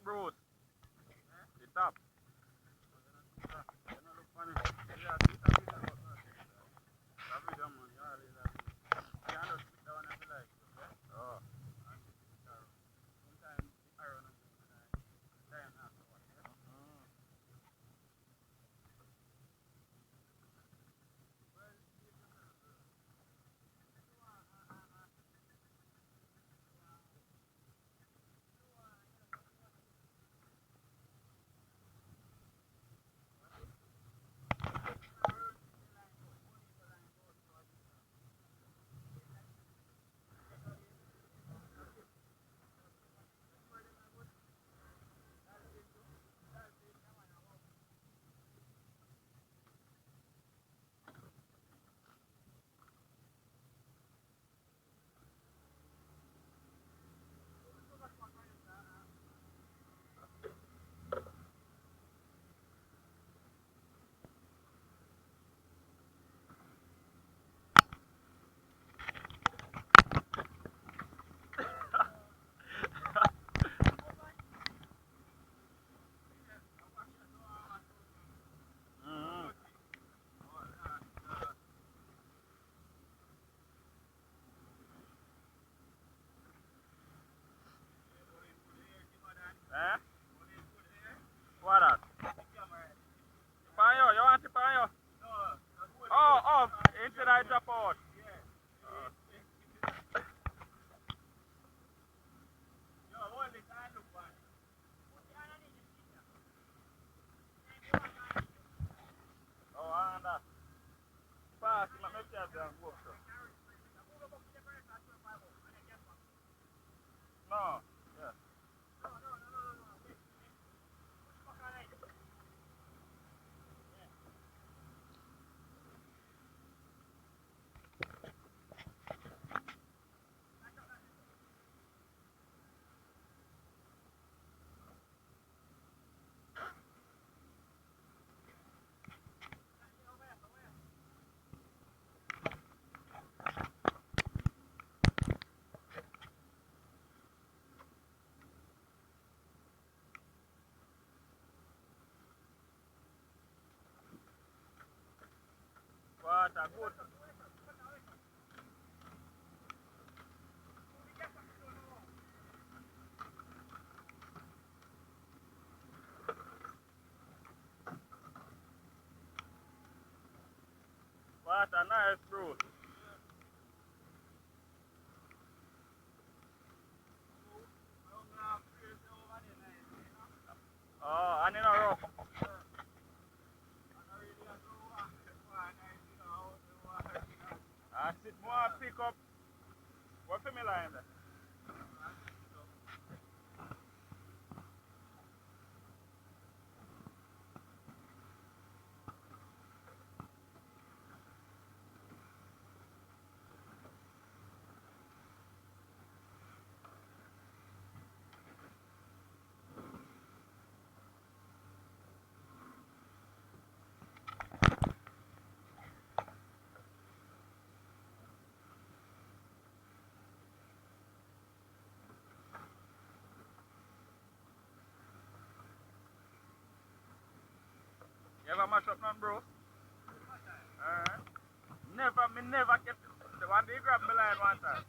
Bruce. Sit up. Oh. Mm-hmm. Eh? What that? Panyo, you want the panyo? Oh, oh, instead I drop out. Oh, and that. Pass, let me tell you, go, sir. No, yeah. Water, good. Water, nice, Bruce. Oh, and in a rough. I sit more pick up. What for me line there? You ever mash up none, bro? Me never get the one they grab me line one time.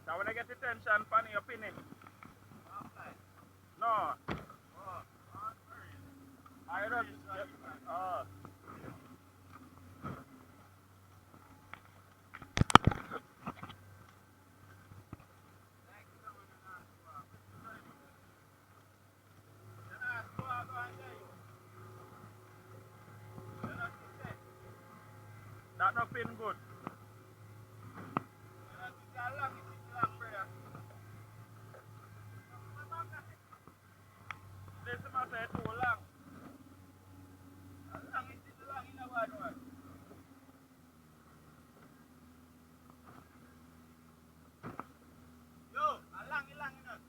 So when I get the tension, funny your pinning. No. I don't. Oh. That not feeling good. Listen, I said too long. Long is too long in a bad one. Yo, a long enough.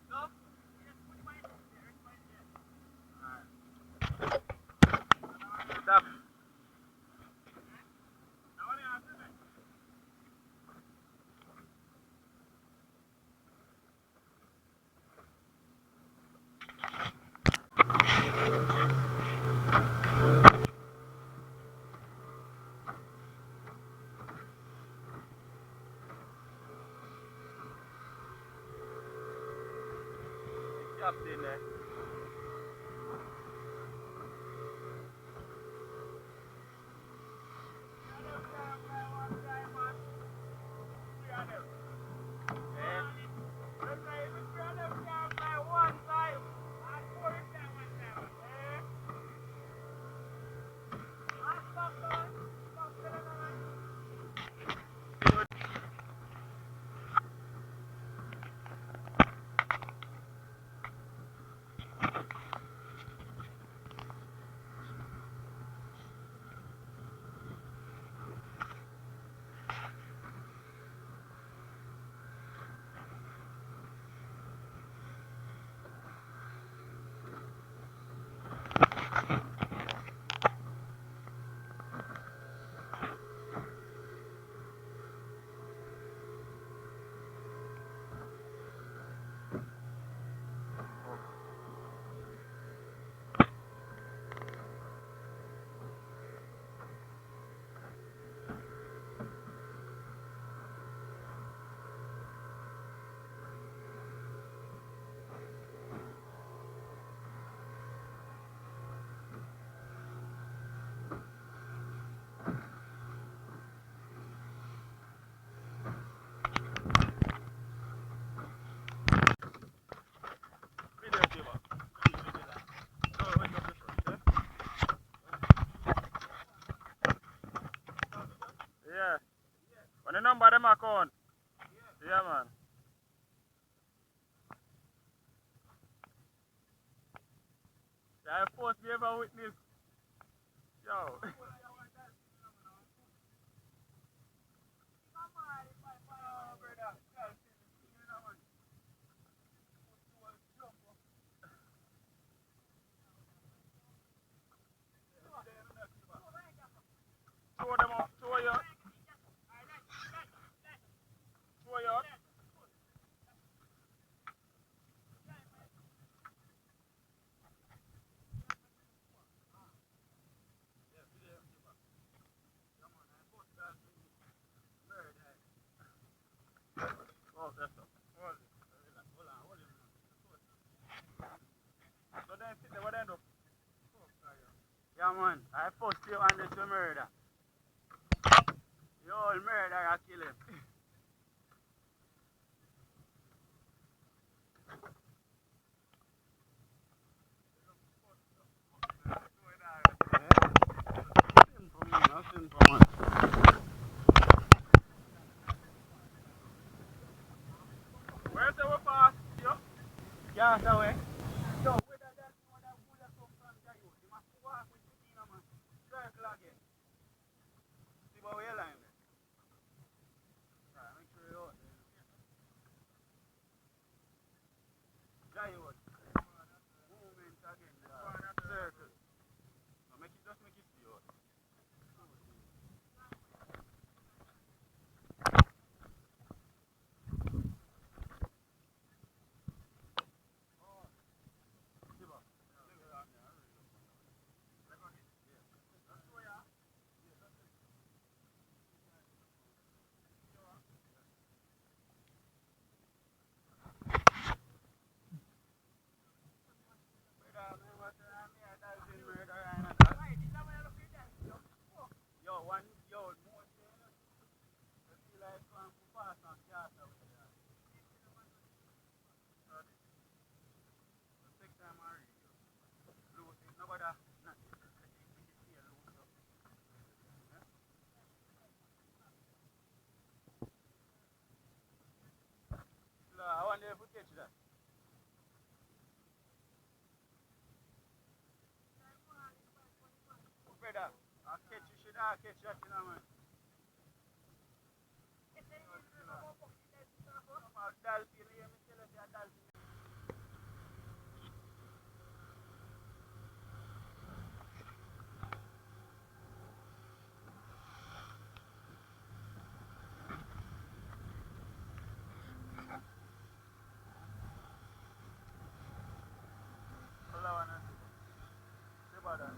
No? Stop. Captain there. Yeah. When the number them account. Yeah, man. Yeah, first we ever witness. Yo. Show them up. Show you. Show you. Oh, that's up. Hold it. Hold it. So then sit there. What then do? Yeah, man. I first you on this murder. You all murder, I kill him. Simple, man. How simple, man. Where's the pass? Yo? Yeah, that way. So, whether that's one that bullet come from Jayo, you must walk with the team, man. Circle again. See what we're line there. Right, make sure you're out there. Jayo, movement again. Circle. So just make it see out. can't catch that, you know, man. Dolphin, you hear me tell you, dolphin. Hello, Anna. Say about that.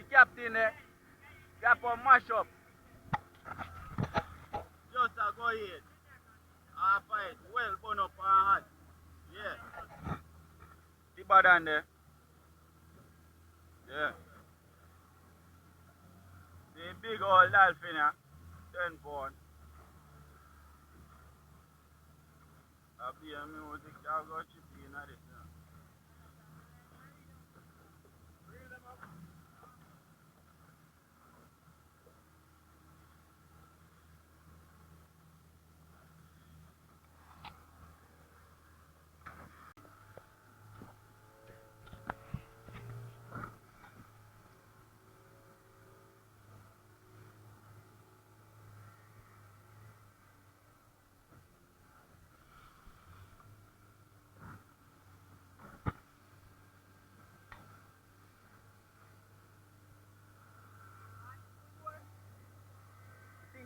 captain there. Cap on mash up. Just go ahead. Fight. Well, burn up and hot. Yeah. The bad hand there. Yeah. The big old dolphin here. 10 pound. I'll be a music. I'll go chip in at this.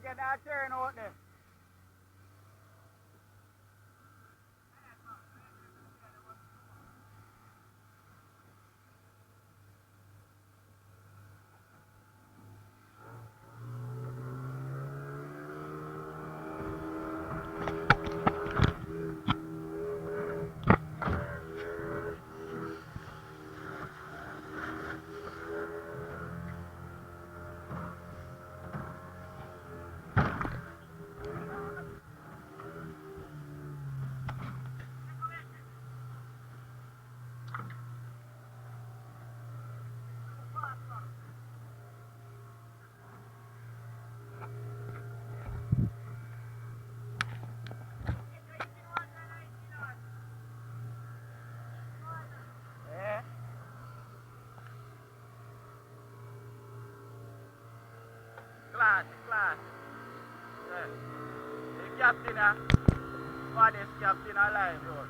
Get that turn out there. Class. Yeah. The captain, baddest captain alive, bro.